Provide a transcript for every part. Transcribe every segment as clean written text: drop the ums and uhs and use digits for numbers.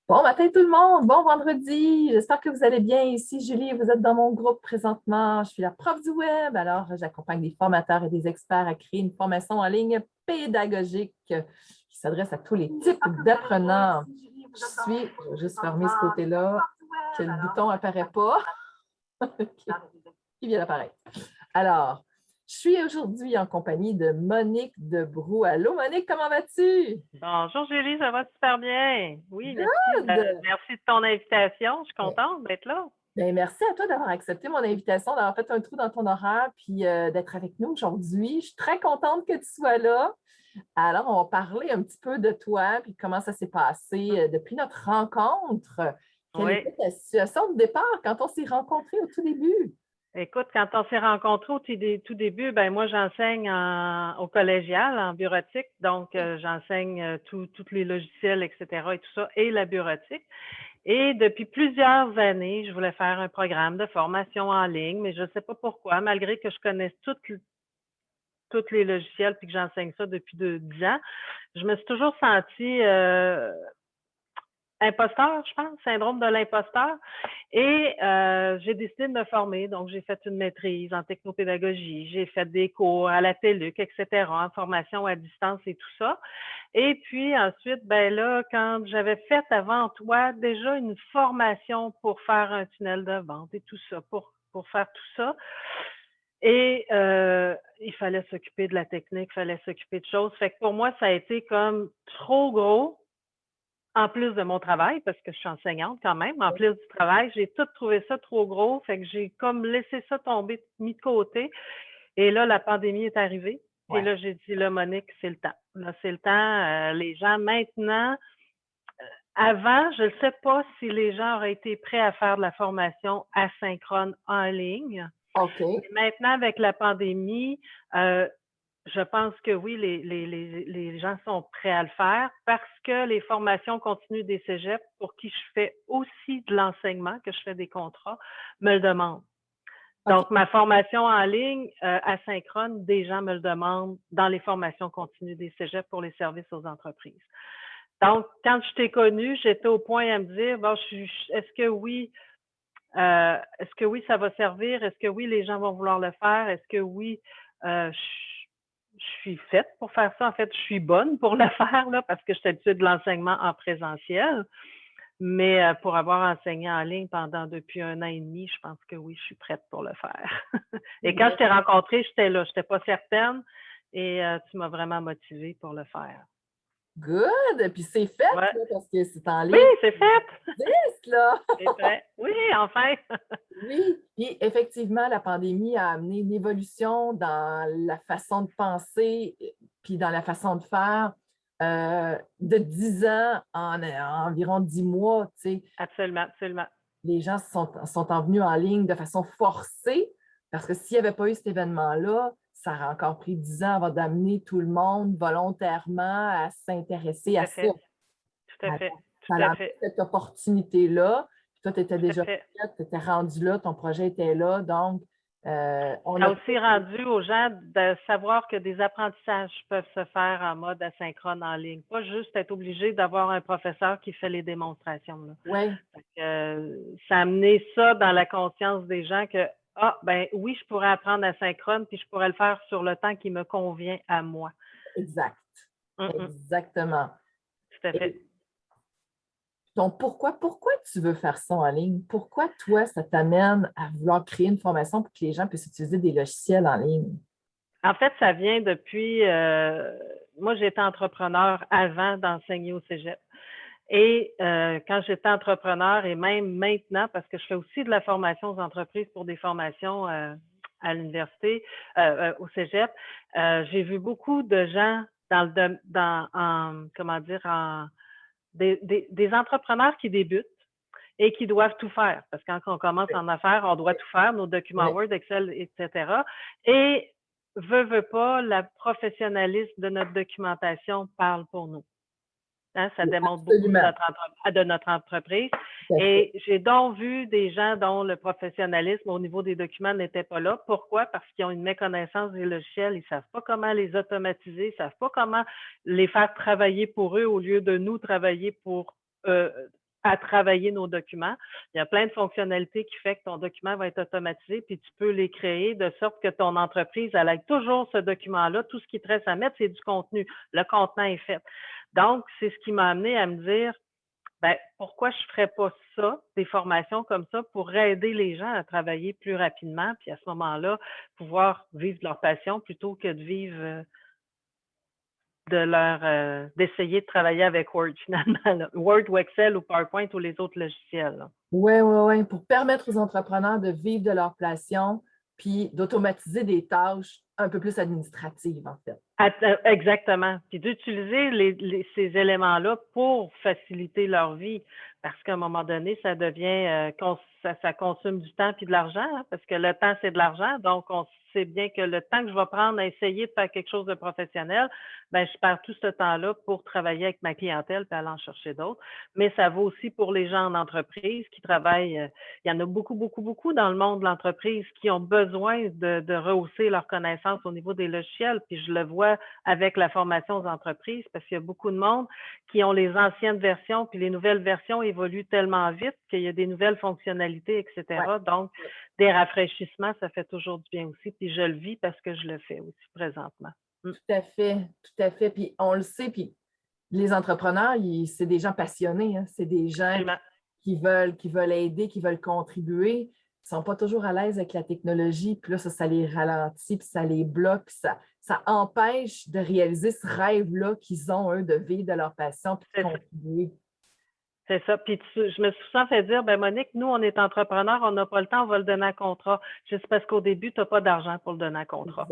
Bon matin tout le monde, bon vendredi. J'espère que vous allez bien. Ici Julie, vous êtes dans mon groupe présentement. Je suis la prof du web. Alors, j'accompagne des formateurs et des experts à créer une formation en ligne pédagogique qui s'adresse à tous les types d'apprenants. Je vais juste fermer ce côté-là, que le bouton apparaît pas, qui vient d'apparaître. Alors, je suis aujourd'hui en compagnie de Monique Debroux. Allô Monique, comment vas-tu? Bonjour Julie, ça va super bien. Oui, Good! merci de ton invitation. Je suis contente d'être là. Bien, merci à toi d'avoir accepté mon invitation, d'avoir fait un trou dans ton horaire, puis d'être avec nous aujourd'hui. Je suis très contente que tu sois là. Alors, on va parler un petit peu de toi, puis comment ça s'est passé depuis notre rencontre. Quelle Oui. était ta situation de départ quand on s'est rencontrés au tout début? Écoute, quand on s'est rencontrés au tout début, ben moi j'enseigne au collégial en bureautique, donc j'enseigne tous les logiciels, etc. et tout ça, et la bureautique. Et depuis plusieurs années, je voulais faire un programme de formation en ligne, mais je ne sais pas pourquoi, malgré que je connaisse tous les logiciels puis que j'enseigne ça depuis 10 ans, je me suis toujours sentie imposteur, je pense, syndrome de l'imposteur. Et j'ai décidé de me former. Donc, j'ai fait une maîtrise en technopédagogie, j'ai fait des cours à la TELUC, etc., en formation à distance et tout ça. Et puis ensuite, ben là, quand j'avais fait avant toi déjà une formation pour faire un tunnel de vente et tout ça, pour faire tout ça, et il fallait s'occuper de la technique, il fallait s'occuper de choses. Fait que pour moi, ça a été comme trop gros en plus de mon travail, parce que je suis enseignante quand même, en plus du travail, j'ai tout trouvé ça trop gros, fait que j'ai comme laissé ça tomber, mis de côté. Et là, la pandémie est arrivée. Et Ouais. là, j'ai dit, là, Monique, c'est le temps. Là, c'est le temps. Les gens maintenant, avant, je ne sais pas si les gens auraient été prêts à faire de la formation asynchrone en ligne. Mais OK. maintenant, avec la pandémie, euh, je pense que oui, les gens sont prêts à le faire parce que les formations continues des cégeps, pour qui je fais aussi de l'enseignement, que je fais des contrats, me le demandent. OK. Donc, ma formation en ligne asynchrone, des gens me le demandent dans les formations continues des cégeps pour les services aux entreprises. Donc, quand je t'ai connue, j'étais au point à me dire, bon, est-ce que oui, ça va servir? Est-ce que oui, les gens vont vouloir le faire? Est-ce que oui, je suis faite pour faire ça? En fait, je suis bonne pour le faire, là, parce que je suis habituée de l'enseignement en présentiel. Mais pour avoir enseigné en ligne depuis 1 an et demi, je pense que oui, je suis prête pour le faire. Et quand je t'ai rencontrée, j'étais là, je n'étais pas certaine et tu m'as vraiment motivée pour le faire. Good. Puis c'est fait, Ouais. là, parce que c'est en Oui, ligne. c'est fait. Existe, là. C'est fait. Oui, enfin. Oui, puis effectivement, la pandémie a amené une évolution dans la façon de penser, puis dans la façon de faire de 10 ans en environ 10 mois. Tu sais, Absolument, absolument. les gens sont en venus en ligne de façon forcée parce que s'il n'y avait pas eu cet événement-là, ça aurait encore pris 10 ans avant d'amener tout le monde volontairement à s'intéresser Tout à à ça. fait. Tout à fait. Ça Tout à a fait. cette opportunité-là. Puis toi, tu étais Tout à déjà fait. prête, tu étais rendu là, ton projet était là. Donc, on Ça a a aussi rendu aux gens de savoir que des apprentissages peuvent se faire en mode asynchrone en ligne. Pas juste être obligé d'avoir un professeur qui fait les démonstrations, là. ouais, Fait que, ça a amené ça dans la conscience des gens que, ah, ben oui, je pourrais apprendre asynchrone, puis je pourrais le faire sur le temps qui me convient à moi. exact. Mm. Exactement. Tout à fait. Et donc, pourquoi tu veux faire ça en ligne? Pourquoi toi, ça t'amène à vouloir créer une formation pour que les gens puissent utiliser des logiciels en ligne? En fait, ça vient depuis, moi, j'étais entrepreneur avant d'enseigner au cégep. Et quand j'étais entrepreneur et même maintenant, parce que je fais aussi de la formation aux entreprises pour des formations à l'université, au cégep, j'ai vu beaucoup de gens comment dire, des entrepreneurs qui débutent et qui doivent tout faire. Parce que quand on commence en affaires, on doit tout faire, nos documents Oui, Word, Excel, etc. Et veut pas, le professionnalisme de notre documentation parle pour nous. Hein, ça démontre beaucoup absolument. de notre entreprise. Tout à fait. Et j'ai donc vu des gens dont le professionnalisme au niveau des documents n'était pas là. Pourquoi? Parce qu'ils ont une méconnaissance des logiciels. Ils ne savent pas comment les automatiser. Ils ne savent pas comment les faire travailler pour eux au lieu de nous travailler pour à travailler nos documents. Il y a plein de fonctionnalités qui fait que ton document va être automatisé, puis tu peux les créer de sorte que ton entreprise, elle ait toujours ce document-là. Tout ce qui te reste à mettre, c'est du contenu. Le contenant est fait. Donc, c'est ce qui m'a amené à me dire, ben, pourquoi je ne ferais pas ça, des formations comme ça, pour aider les gens à travailler plus rapidement, puis à ce moment-là, pouvoir vivre de leur passion plutôt que de vivre d'essayer de travailler avec Word finalement, là. Word ou Excel ou PowerPoint ou les autres logiciels, là. Oui, oui, oui, pour permettre aux entrepreneurs de vivre de leur passion, puis d'automatiser des tâches un peu plus administratives, en fait. Exactement. Puis d'utiliser ces éléments-là pour faciliter leur vie. Parce qu'à un moment donné, ça devient, ça consomme du temps puis de l'argent, hein, parce que le temps, c'est de l'argent. Donc, on sait bien que le temps que je vais prendre à essayer de faire quelque chose de professionnel, ben, je perds tout ce temps-là pour travailler avec ma clientèle puis aller en chercher d'autres. Mais ça vaut aussi pour les gens en entreprise qui travaillent. Il y en a beaucoup, beaucoup, beaucoup dans le monde de l'entreprise qui ont besoin de rehausser leurs connaissances au niveau des logiciels. Puis je le vois avec la formation aux entreprises parce qu'il y a beaucoup de monde qui ont les anciennes versions, puis les nouvelles versions évoluent tellement vite qu'il y a des nouvelles fonctionnalités, etc. Ouais. Donc, des rafraîchissements, ça fait toujours du bien aussi. Puis je le vis parce que je le fais aussi présentement. Tout à fait, tout à fait. Puis on le sait, puis les entrepreneurs, c'est des gens passionnés, hein. C'est des gens Absolument. qui veulent aider, qui veulent contribuer. Ils ne sont pas toujours à l'aise avec la technologie, puis là, ça les ralentit, puis ça les bloque, puis ça empêche de réaliser ce rêve-là qu'ils ont, eux, de vivre de leur passion, puis de contribuer. C'est ça. Puis je me suis souvent fait dire, ben Monique, nous, on est entrepreneurs, on n'a pas le temps, on va le donner à contrat. Juste parce qu'au début, tu n'as pas d'argent pour le donner à contrat.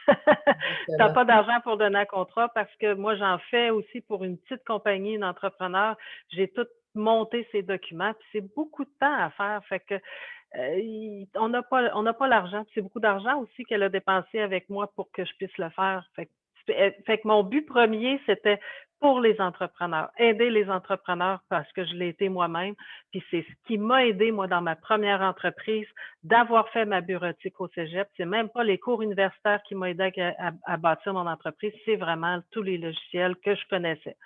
Tu n'as pas d'argent pour le donner à contrat parce que moi, j'en fais aussi pour une petite compagnie, une entrepreneur. J'ai tout monté ces documents, puis c'est beaucoup de temps à faire. Fait que on n'a pas l'argent. C'est beaucoup d'argent aussi qu'elle a dépensé avec moi pour que je puisse le faire. Fait que mon but premier, c'était pour les entrepreneurs, aider les entrepreneurs parce que je l'ai été moi-même. Puis c'est ce qui m'a aidé, moi, dans ma première entreprise, d'avoir fait ma bureautique au cégep. C'est même pas les cours universitaires qui m'ont aidé à bâtir mon entreprise, c'est vraiment tous les logiciels que je connaissais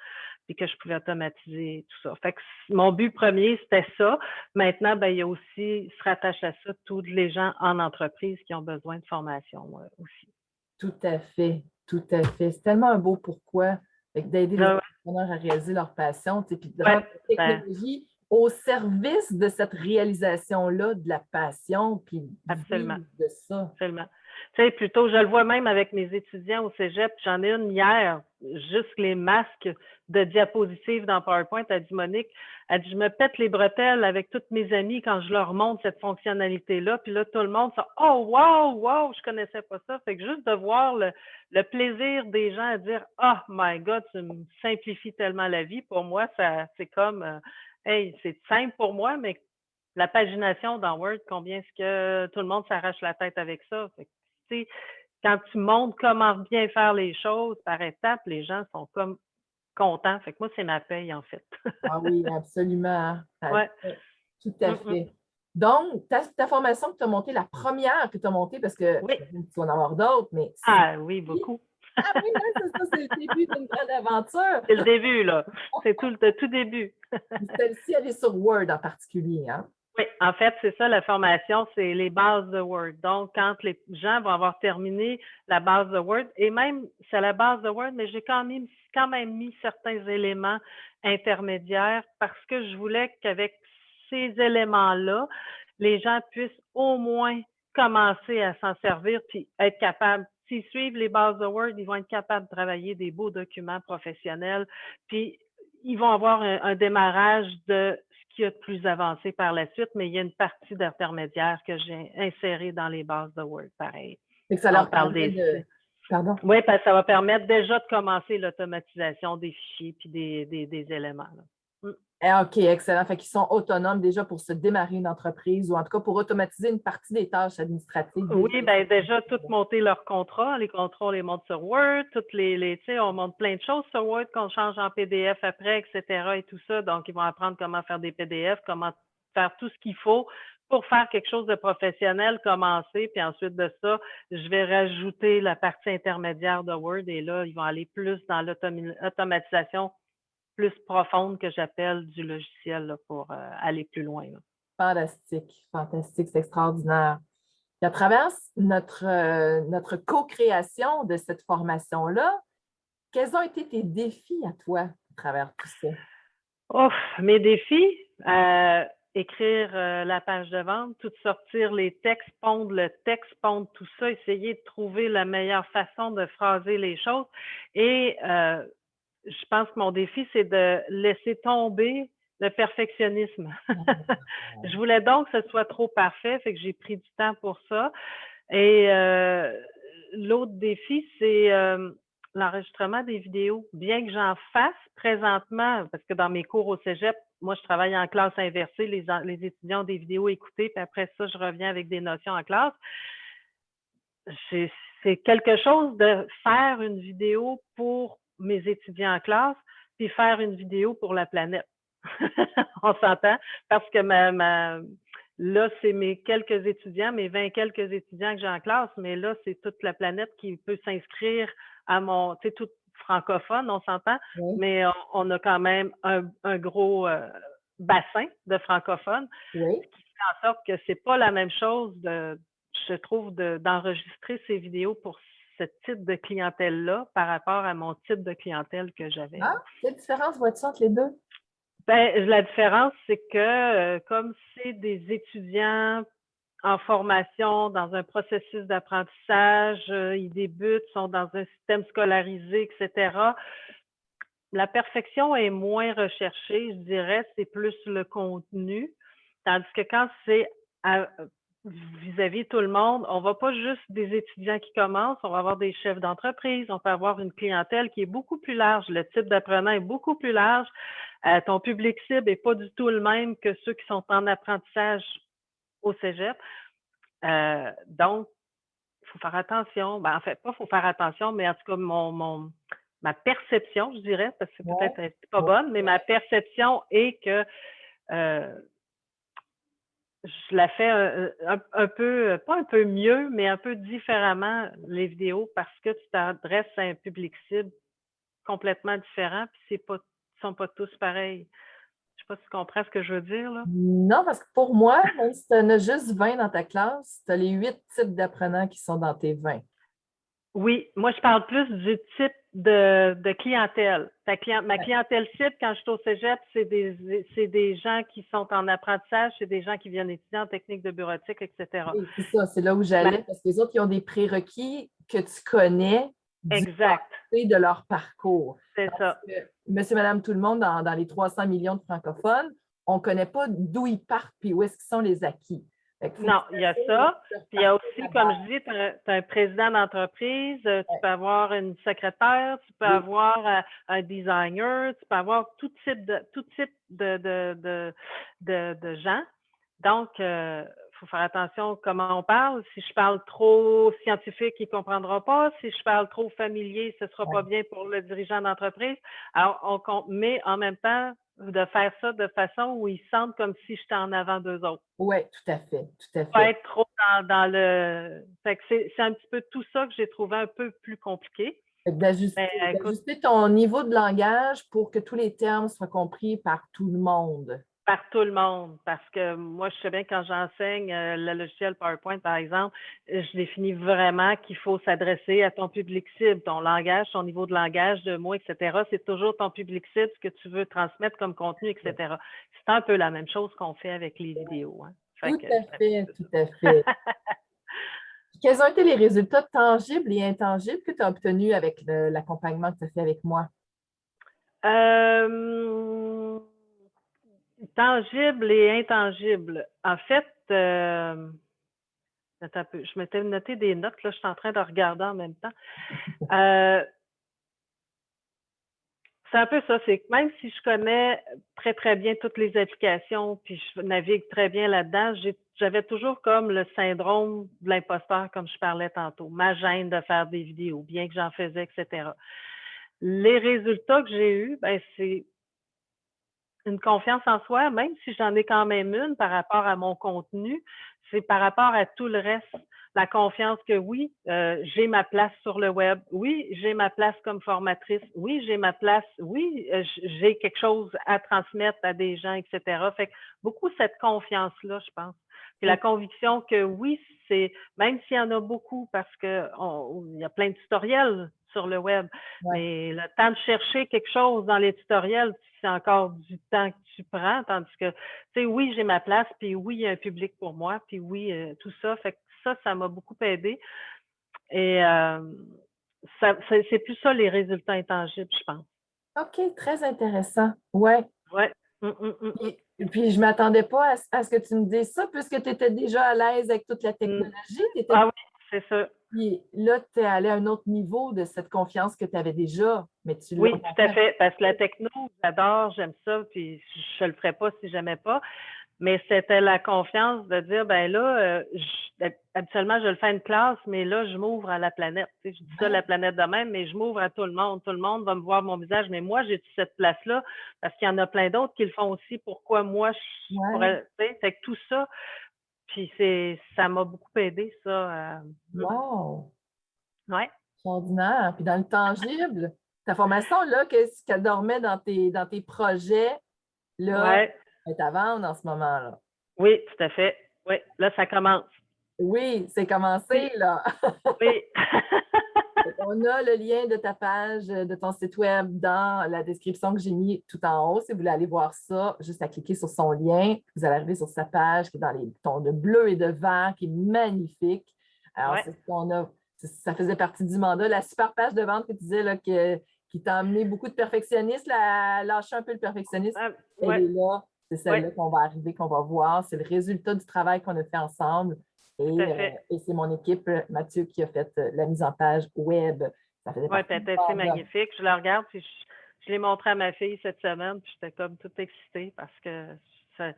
et que je pouvais automatiser tout ça. Fait que mon but premier, c'était ça. Maintenant, ben, il y a aussi, se rattache à ça, tous les gens en entreprise qui ont besoin de formation aussi. Tout à fait, tout à fait. C'est tellement un beau pourquoi d'aider les entrepreneurs à réaliser leur passion, puis de rendre la technologie au service de cette réalisation-là, de la passion, puis absolument de ça. Absolument. Tu sais, plutôt, je le vois même avec mes étudiants au cégep. J'en ai une hier, juste les masques de diapositives dans PowerPoint. Elle dit, Monique, elle dit, je me pète les bretelles avec toutes mes amies quand je leur montre cette fonctionnalité-là. Puis là, tout le monde dit, oh, wow, wow, je connaissais pas ça. Fait que juste de voir le plaisir des gens à dire, oh my God, tu me simplifies tellement la vie. Pour moi, ça, c'est comme, hey, c'est simple pour moi, mais la pagination dans Word, combien est-ce que tout le monde s'arrache la tête avec ça? Fait que, tu sais, quand tu montres comment bien faire les choses par étapes, les gens sont comme contents. Fait que moi, c'est ma paye, en fait. Ah oui, absolument. Ouais. Tout à fait. Donc, ta formation que tu as montée, la première que tu as montée, parce que oui. tu vas en avoir d'autres, mais... Ah oui, beaucoup. Ah oui, c'est ça, c'est le début d'une grande aventure. C'est le début, là. C'est le tout début. Celle-ci, elle est sur Word en particulier, hein? Oui, en fait, c'est ça, la formation, c'est les bases de Word. Donc, quand les gens vont avoir terminé la base de Word, et même, c'est la base de Word, mais j'ai quand même mis certains éléments intermédiaires parce que je voulais qu'avec ces éléments-là, les gens puissent au moins commencer à s'en servir puis être capables. S'ils suivent les bases de Word, ils vont être capables de travailler des beaux documents professionnels, puis ils vont avoir un démarrage de ce qu'il y a de plus avancé par la suite, mais il y a une partie d'intermédiaire que j'ai insérée dans les bases de Word, pareil. Et que ça leur permet de... Pardon? Oui, parce que ça va permettre déjà de commencer l'automatisation des fichiers puis des éléments. OK, excellent. Fait qu'ils sont autonomes déjà pour se démarrer une entreprise ou en tout cas pour automatiser une partie des tâches administratives. Oui, bien déjà, tout monter leurs contrats. Les contrats, on les monte sur Word. Toutes tu sais, on monte plein de choses sur Word qu'on change en PDF après, etc. et tout ça. Donc, ils vont apprendre comment faire des PDF, comment faire tout ce qu'il faut pour faire quelque chose de professionnel, commencer. Puis ensuite de ça, je vais rajouter la partie intermédiaire de Word et là, ils vont aller plus dans l'automatisation plus profonde que j'appelle du logiciel là, pour aller plus loin. Là. Fantastique, fantastique, c'est extraordinaire. Et à travers notre co-création de cette formation-là, quels ont été tes défis à toi à travers tout ça? Ouf, mes défis, écrire la page de vente, tout sortir les textes, pondre le texte, pondre tout ça, essayer de trouver la meilleure façon de phraser les choses. Et je pense que mon défi, c'est de laisser tomber le perfectionnisme. Je voulais donc que ce soit trop parfait, fait que j'ai pris du temps pour ça. Et l'autre défi, c'est l'enregistrement des vidéos. Bien que j'en fasse présentement, parce que dans mes cours au cégep, moi, je travaille en classe inversée, les étudiants ont des vidéos écoutées, puis après ça, je reviens avec des notions en classe. C'est quelque chose de faire une vidéo pour mes étudiants en classe, puis faire une vidéo pour la planète. On s'entend? Parce que là, c'est mes quelques étudiants, mes 20 quelques étudiants que j'ai en classe, mais là, c'est toute la planète qui peut s'inscrire à mon, tu sais, tout francophone, on s'entend, Oui, mais on a quand même un gros bassin de francophones, oui. ce qui fait en sorte que c'est pas la même chose je trouve, d'enregistrer ces vidéos pour ce type de clientèle-là par rapport à mon type de clientèle que j'avais. Ah, quelle différence vois-tu entre les deux? Ben, la différence, c'est que comme c'est des étudiants en formation, dans un processus d'apprentissage, ils débutent, sont dans un système scolarisé, etc. La perfection est moins recherchée, je dirais, c'est plus le contenu. Tandis que quand c'est vis-à-vis tout le monde, on va pas juste des étudiants qui commencent, on va avoir des chefs d'entreprise, on peut avoir une clientèle qui est beaucoup plus large, le type d'apprenant est beaucoup plus large, ton public cible est pas du tout le même que ceux qui sont en apprentissage au cégep. Donc, il faut faire attention. Ben, en fait, pas faut faire attention, mais en tout cas, ma perception, je dirais, parce que c'est Ouais, peut-être pas ouais. bonne, mais ma perception est que je la fais un peu, pas un peu mieux, mais un peu différemment, les vidéos, parce que tu t'adresses à un public cible complètement différent, puis ils sont pas tous pareils. Je sais pas si tu comprends ce que je veux dire, là. Non, parce que pour moi, même si tu en as juste 20 dans ta classe, tu as les 8 types d'apprenants qui sont dans tes 20. Oui, moi, je parle plus du type de clientèle. Ma clientèle cible, quand je suis au cégep, c'est des gens qui sont en apprentissage, c'est des gens qui viennent étudier en technique de bureautique, etc. Oui, c'est ça, c'est là où Ma- j'allais, parce que les autres, ils ont des prérequis que tu connais du exact, passé de leur parcours. c'est Parce ça. que monsieur, madame, tout le monde, dans les 300 millions de francophones, on ne connaît pas d'où ils partent puis où est-ce qu'ils sont les acquis. Fait qu'il faut que Non, tu il y a t'assures de ça. leur Puis il y a parcours aussi, à comme base. je dis, tu as un président d'entreprise, tu Ouais. peux avoir une secrétaire, tu peux Oui, avoir un designer, tu peux avoir tout type de gens. Donc, il faut faire attention comment on parle. Si je parle trop scientifique, il ne comprendra pas. Si je parle trop familier, ce ne sera ouais. pas bien pour le dirigeant d'entreprise. Alors, mais en même temps, de faire ça de façon où ils sentent comme si j'étais en avant d'eux autres. Ouais, tout à fait, tout à Pas fait. être trop dans le. Fait que c'est un petit peu tout ça que j'ai trouvé un peu plus compliqué. Fait que Mais écoute, d'ajuster ton niveau de langage pour que tous les termes soient compris par tout le monde. par tout le monde, parce que moi, je sais bien quand j'enseigne le logiciel PowerPoint, par exemple, je définis vraiment qu'il faut s'adresser à ton public cible, ton langage, ton niveau de langage de mots, etc. C'est toujours ton public cible, ce que tu veux transmettre comme contenu, etc. C'est un peu la même chose qu'on fait avec les vidéos. Hein. Fait Tout que à c'est un fait, petit tout peu à fait. ça. Quels ont été les résultats tangibles et intangibles que tu as obtenus avec l'accompagnement que tu as fait avec moi? Euh, Tangible et intangible. En fait, attends un peu, je m'étais noté des notes, là, je suis en train de regarder en même temps. Euh, c'est un peu ça, c'est que même si je connais très, très bien toutes les applications, puis je navigue très bien là-dedans, j'avais toujours comme le syndrome de l'imposteur, comme je parlais tantôt, ma gêne de faire des vidéos, bien que j'en faisais, etc. Les résultats que j'ai eus, ben, c'est Une confiance en soi, même si j'en ai quand même une par rapport à mon contenu, c'est par rapport à tout le reste. La confiance que oui, j'ai ma place sur le web. Oui, j'ai ma place comme formatrice. Oui, j'ai ma place. Oui, j'ai quelque chose à transmettre à des gens, etc. Fait que beaucoup cette confiance-là, je pense. Puis la conviction que oui, c'est, même s'il y en a beaucoup, parce que il y a plein de tutoriels sur le web, Ouais. mais le temps de chercher quelque chose dans les tutoriels, c'est encore du temps que tu prends, tandis que, tu sais, oui, j'ai ma place, puis oui, il y a un public pour moi, puis oui, tout ça. Fait que ça m'a beaucoup aidé. Et c'est plus ça les résultats intangibles, je pense. OK, très intéressant. Ouais. Ouais. Puis je ne m'attendais pas à ce que tu me dises ça, puisque tu étais déjà à l'aise avec toute la Mm. technologie. Ah oui, c'est ça. Puis là, tu es allé à un autre niveau de cette confiance que tu avais déjà, mais tu l'as Oui, encore tout à fait. fait. Parce que la techno, j'adore, j'aime ça, puis je le ferais pas si j'aimais pas. Mais c'était la confiance de dire, ben là, habituellement, je le fais à une classe, mais là, je m'ouvre à la planète. Tu sais, je dis ça, la planète de même, mais je m'ouvre à tout le monde. Tout le monde va me voir mon visage, mais moi, j'ai cette place-là parce qu'il y en a plein d'autres qui le font aussi. Pourquoi moi, je Ouais. pourrais, tu sais, fait que tout ça, puis ça m'a beaucoup aidé, ça. Wow! Ouais, Extraordinaire. Puis dans le tangible, ta formation, là, qu'est-ce qu'elle dormait dans tes projets, là, ouais, elle est à vendre en ce moment-là. oui, tout à fait. Oui, là, ça commence. Oui, c'est commencé, Oui, là. oui. On a le lien de ta page, de ton site web dans la description que j'ai mis tout en haut. Si vous voulez aller voir ça, juste à cliquer sur son lien. Vous allez arriver sur sa page qui est dans les tons de bleu et de vert, qui est magnifique. Alors, Ouais, c'est ce qu'on a. Ça faisait partie du mandat. La super page de vente que tu disais là, qui t'a amené beaucoup de perfectionnistes, lâcher un peu le perfectionnisme, ah, elle ouais, est là. C'est ouais, celle-là qu'on va arriver, qu'on va voir. C'est le résultat du travail qu'on a fait ensemble. tout à Et, fait. et c'est mon équipe, Mathieu, qui a fait la mise en page web. Ça faisait Oui, partie puis du c'est mandat. magnifique. Je la regarde, puis je l'ai montré à ma fille cette semaine, puis j'étais comme toute excitée parce que ça,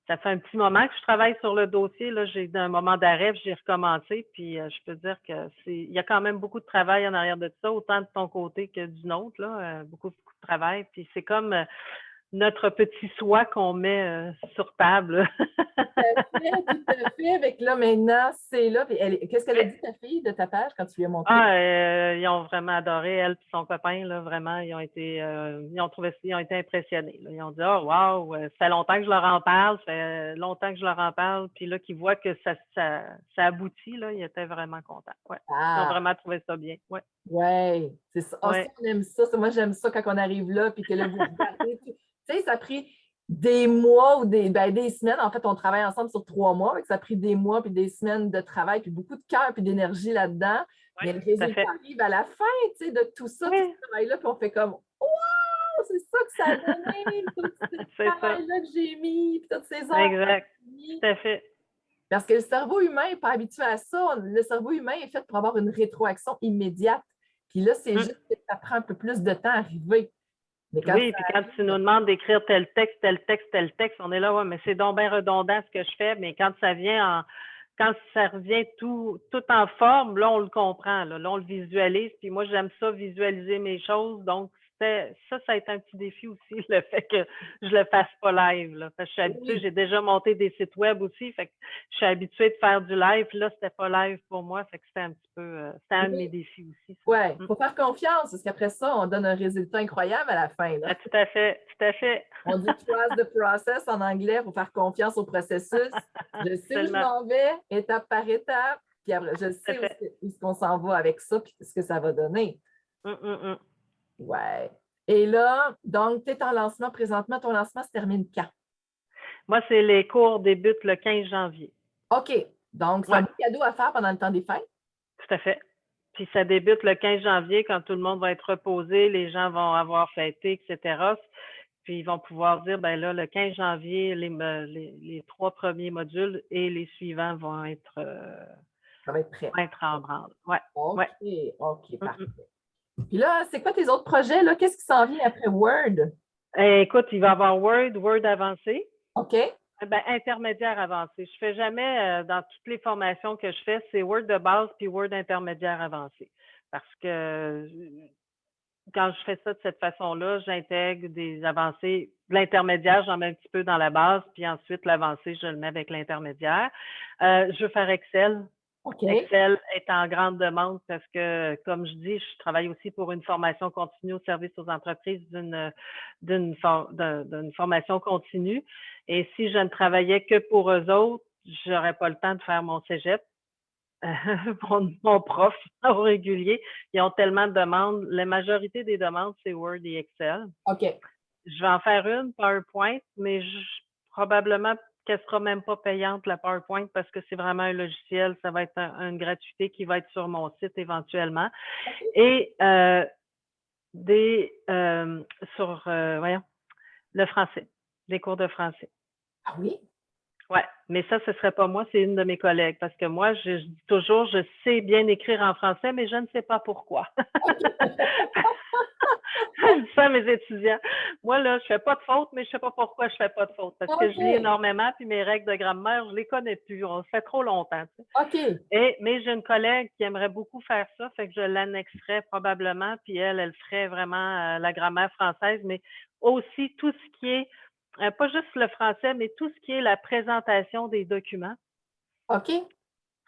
ça fait un petit moment que je travaille sur le dossier. Là, j'ai eu un moment d'arrêt, puis j'ai recommencé, puis je peux dire que il y a quand même beaucoup de travail en arrière de ça, autant de ton côté que du nôtre, là, beaucoup de travail. Puis c'est comme notre petit soi qu'on met sur table. Tout à fait, tout à fait. Avec là, maintenant, c'est là. Puis qu'est-ce qu'elle a dit, ta fille, de ta page, quand tu lui as montré? Ah, ils ont vraiment adoré, elle et son copain, là, vraiment, ils ont été impressionnés, là. Ils ont dit, oh, wow, ça fait longtemps que je leur en parle, ça fait longtemps que je leur en parle, puis là, qu'ils voient que ça aboutit, là, ils étaient vraiment contents, ouais. Ils ont Ah, vraiment trouvé ça bien, ouais, ouais, c'est ça. Ah, ça, ouais, on aime ça. Moi, j'aime ça quand on arrive là, puis que là, vous regardez. Tu sais, ça a pris des mois ou des semaines. En fait, on travaille ensemble sur 3 mois, donc ça a pris des mois puis des semaines de travail, puis beaucoup de cœur puis d'énergie là-dedans. ouais, Mais le tout à résultat fait. arrive à la fin, tu sais, de tout ça, tout Oui, ce travail-là, puis on fait comme wow, c'est ça que ça a donné, tout ce c'est ça, travail-là que j'ai mis, puis toutes ces heures que exact, j'ai mis. tout à fait. Parce que le cerveau humain n'est pas habitué à ça. Le cerveau humain est fait pour avoir une rétroaction immédiate. Puis là, c'est Mm. juste que ça prend un peu plus de temps à arriver. Mais quand Oui, ça puis quand tu nous arrive, demandes d'écrire tel texte, tel texte, tel texte, on est là, ouais, mais c'est donc bien redondant ce que je fais, mais quand ça revient tout en forme, là, on le comprend, là, on le visualise, puis moi, j'aime ça, visualiser mes choses, donc ça a été un petit défi aussi, le fait que je le fasse pas live, là, parce que je suis habituée, oui, j'ai déjà monté des sites web aussi, fait que je suis habituée de faire du live, là, c'était pas live pour moi, fait que c'était un petit peu, c'était un de mes oui, défis aussi, ça. ouais, il faut faire confiance parce qu'après ça, on donne un résultat incroyable à la fin, là. Ah, tout à fait, tout à fait. On dit trust the process en anglais, il faut faire confiance au processus. Je sais où je Absolument. m'en vais, étape par étape, puis après, je Tout à sais fait. où est-ce qu'on s'en va avec ça, puis ce que ça va donner. Hum, hum, hum. Ouais. Et là, donc, tu es en lancement présentement. Ton lancement se termine quand? Moi, c'est les cours débutent le 15 janvier. OK. Donc, c'est un Ouais, beau cadeau à faire pendant le temps des fêtes. tout à fait. Puis ça débute le 15 janvier quand tout le monde va être reposé, les gens vont avoir fêté, etc. Puis ils vont pouvoir dire, ben là, le 15 janvier, les 3 premiers modules et les suivants Ça va être prêt. vont être en branle. Ouais, OK. ouais. OK, Hum, hum. parfait. Puis là, c'est quoi tes autres projets, là? Qu'est-ce qui s'en vient après Word? Écoute, il va y avoir Word avancé. OK. Ben, intermédiaire avancé. Je fais jamais, dans toutes les formations que je fais, c'est Word de base puis Word intermédiaire avancé. Parce que quand je fais ça de cette façon-là, j'intègre des avancées. L'intermédiaire, j'en mets un petit peu dans la base, puis ensuite, l'avancée, je le mets avec l'intermédiaire. Je veux faire Excel. OK. Excel est en grande demande parce que, comme je dis, je travaille aussi pour une formation continue au service aux entreprises d'une formation continue. Et si je ne travaillais que pour eux autres, j'aurais pas le temps de faire mon cégep. Mon prof au régulier, ils ont tellement de demandes. La majorité des demandes, c'est Word et Excel. OK. Je vais en faire une, PowerPoint, mais probablement qu'elle ne sera même pas payante, la PowerPoint, parce que c'est vraiment un logiciel. Ça va être une gratuité qui va être sur mon site éventuellement. Et voyons, le français, des cours de français. Ah oui? Ouais, mais ça, ce ne serait pas moi, c'est une de mes collègues. Parce que moi, je dis toujours, je sais bien écrire en français, mais je ne sais pas pourquoi. Je dis ça à mes étudiants. Moi, là, je ne fais pas de faute, mais je ne sais pas pourquoi je ne fais pas de faute. Parce que je lis énormément, puis mes règles de grammaire, je ne les connais plus. On le fait trop longtemps. Tu sais. OK. Mais j'ai une collègue qui aimerait beaucoup faire ça, fait que je l'annexerais probablement, puis elle ferait vraiment la grammaire française, mais aussi tout ce qui est pas juste le français, mais tout ce qui est la présentation des documents. OK. Tu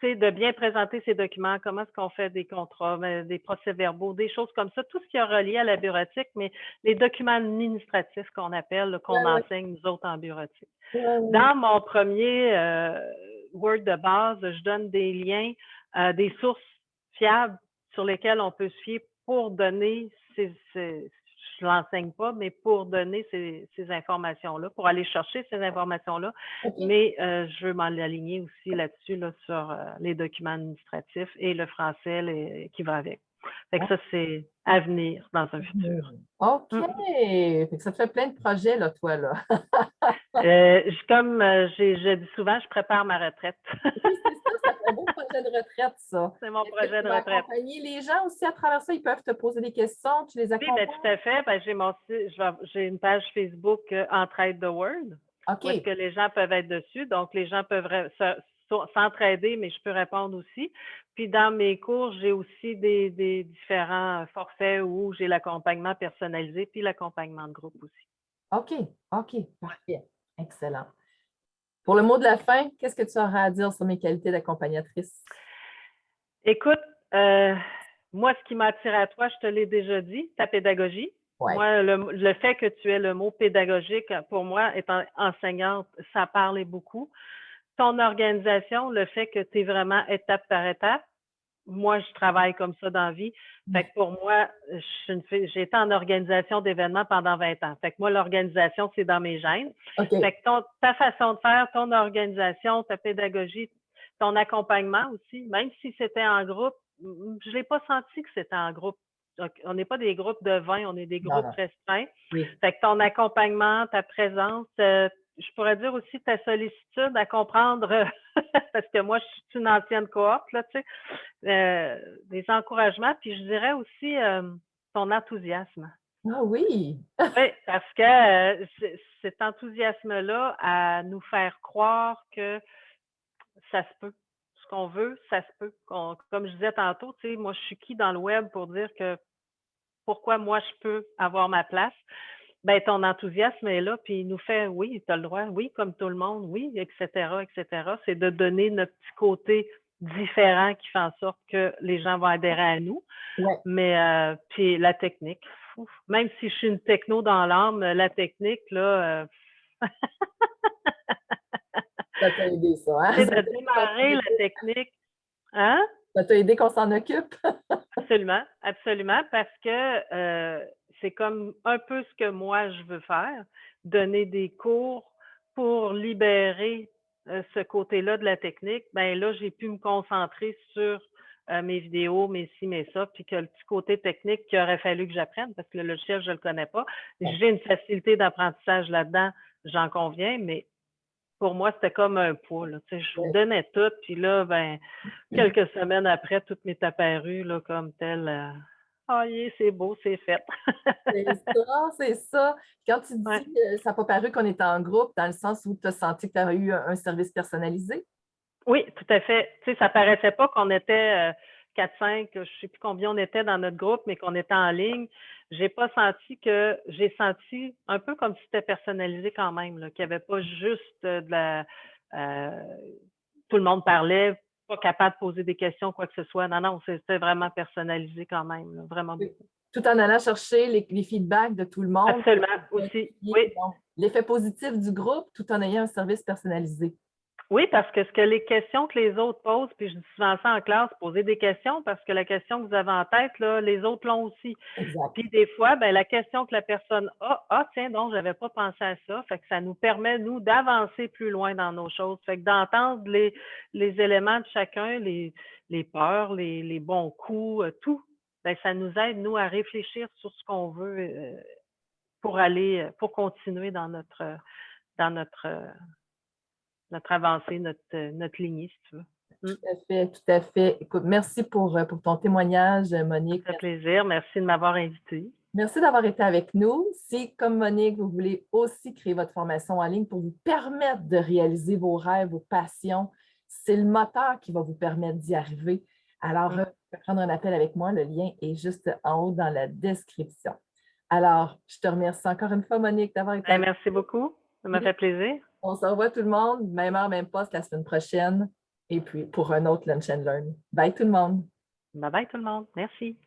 sais, de bien présenter ces documents, comment est-ce qu'on fait des contrats, des procès-verbaux, des choses comme ça, tout ce qui est relié à la bureautique, mais les documents administratifs qu'on appelle, qu'on enseigne nous autres en bureautique. Dans mon premier Word de base, je donne des liens, des sources fiables sur lesquelles on peut se fier pour donner je ne l'enseigne pas, mais pour donner ces informations-là, pour aller chercher ces informations-là. Okay. Mais je veux m'en aligner aussi là-dessus, là, sur les documents administratifs et le français qui va avec. Fait que ça, c'est à venir dans un futur. OK. Fait que ça te fait plein de projets, là, toi, là. Comme je dis souvent, je prépare ma retraite. Oui, c'est ça, c'est un beau projet de retraite, ça. C'est mon projet de retraite. Accompagner les gens aussi à travers ça, ils peuvent te poser des questions, tu les accompagnes? Oui, bien, tout à fait. Ben, j'ai une page Facebook Entraide de Word. OK. Où est-ce que les gens peuvent être dessus. Donc, les gens peuvent s'entraider, mais je peux répondre aussi. Puis, dans mes cours, j'ai aussi des différents forfaits où j'ai l'accompagnement personnalisé puis l'accompagnement de groupe aussi. OK, OK, parfait. Excellent. Pour le mot de la fin, qu'est-ce que tu auras à dire sur mes qualités d'accompagnatrice? Écoute, moi, ce qui m'a attiré à toi, je te l'ai déjà dit, ta pédagogie. Ouais. Moi, le fait que tu aies le mot pédagogique, pour moi, étant enseignante, ça parlait beaucoup. Ton organisation, le fait que tu es vraiment étape par étape, moi, je travaille comme ça dans la vie. Fait que pour moi, j'ai été en organisation d'événements pendant 20 ans. Fait que moi, l'organisation, c'est dans mes gènes. Okay. Fait que ta façon de faire, ton organisation, ta pédagogie, ton accompagnement aussi, même si c'était en groupe, je l'ai pas senti que c'était en groupe. Donc, on n'est pas des groupes de 20, on est des groupes restreints. Oui. Fait que ton accompagnement, ta présence, je pourrais dire aussi ta sollicitude à comprendre, parce que moi, je suis une ancienne cohorte, là, tu sais, des encouragements, puis je dirais aussi ton enthousiasme. Ah oui! Oui, parce que cet enthousiasme-là à nous faire croire que ça se peut. Ce qu'on veut, ça se peut. Comme je disais tantôt, tu sais, moi, je suis qui dans le web pour dire que pourquoi moi, je peux avoir ma place? Ben, ton enthousiasme est là, puis il nous fait, oui, tu as le droit, oui, comme tout le monde, oui, etc., etc. C'est de donner notre petit côté différent qui fait en sorte que les gens vont adhérer à nous. Ouais. Mais, puis la technique, même si je suis une techno dans l'âme, la technique, là... Ça t'a aidé, ça, hein? C'est de démarrer la technique. Hein? Ça t'a aidé qu'on s'en occupe? Absolument, absolument, parce que c'est comme un peu ce que moi je veux faire, donner des cours pour libérer ce côté-là de la technique. Ben là, j'ai pu me concentrer sur mes vidéos, mes ci, mes ça, puis que le petit côté technique qu'il aurait fallu que j'apprenne, parce que le logiciel, je ne le connais pas. J'ai une facilité d'apprentissage là-dedans, j'en conviens, mais pour moi, c'était comme un poids. Là. Je vous donnais tout, puis là, ben, quelques semaines après, tout m'est apparu là, comme tel. Ah, c'est beau, c'est fait. C'est ça, c'est ça. Quand tu dis que ça n'a pas paru qu'on était en groupe, dans le sens où tu as senti que tu aurais eu un service personnalisé? Oui, tout à fait. Tu sais, ça paraissait pas qu'on était 4-5, je ne sais plus combien on était dans notre groupe, mais qu'on était en ligne, j'ai senti un peu comme si c'était personnalisé quand même, qu'il n'y avait pas juste tout le monde parlait, pas capable de poser des questions, quoi que ce soit. Non, non, c'était vraiment personnalisé quand même, là, vraiment beaucoup. Tout en allant chercher les feedbacks de tout le monde. Absolument, aussi, oui. L'effet positif du groupe, tout en ayant un service personnalisé. Oui, parce que les questions que les autres posent, puis je dis souvent ça en classe, poser des questions, parce que la question que vous avez en tête, là, les autres l'ont aussi. Exact. Puis des fois, ben, la question que la personne a, tiens, donc, j'avais pas pensé à ça. Fait que ça nous permet, nous, d'avancer plus loin dans nos choses. Fait que d'entendre les éléments de chacun, les peurs, les bons coups, tout, ben, ça nous aide, nous, à réfléchir sur ce qu'on veut pour continuer dans notre avancée, notre lignée, si tu veux. Tout à fait, tout à fait. Écoute, merci pour ton témoignage, Monique. Ça fait plaisir. Merci de m'avoir invitée. Merci d'avoir été avec nous. Si, comme Monique, vous voulez aussi créer votre formation en ligne pour vous permettre de réaliser vos rêves, vos passions, c'est le moteur qui va vous permettre d'y arriver. Alors, vous pouvez prendre un appel avec moi. Le lien est juste en haut dans la description. Alors, je te remercie encore une fois, Monique, d'avoir été avec nous. Merci beaucoup. Ça m'a fait plaisir. On se revoit tout le monde, même heure, même poste la semaine prochaine. Et puis, pour un autre Lunch and Learn. Bye tout le monde. Bye bye tout le monde. Merci.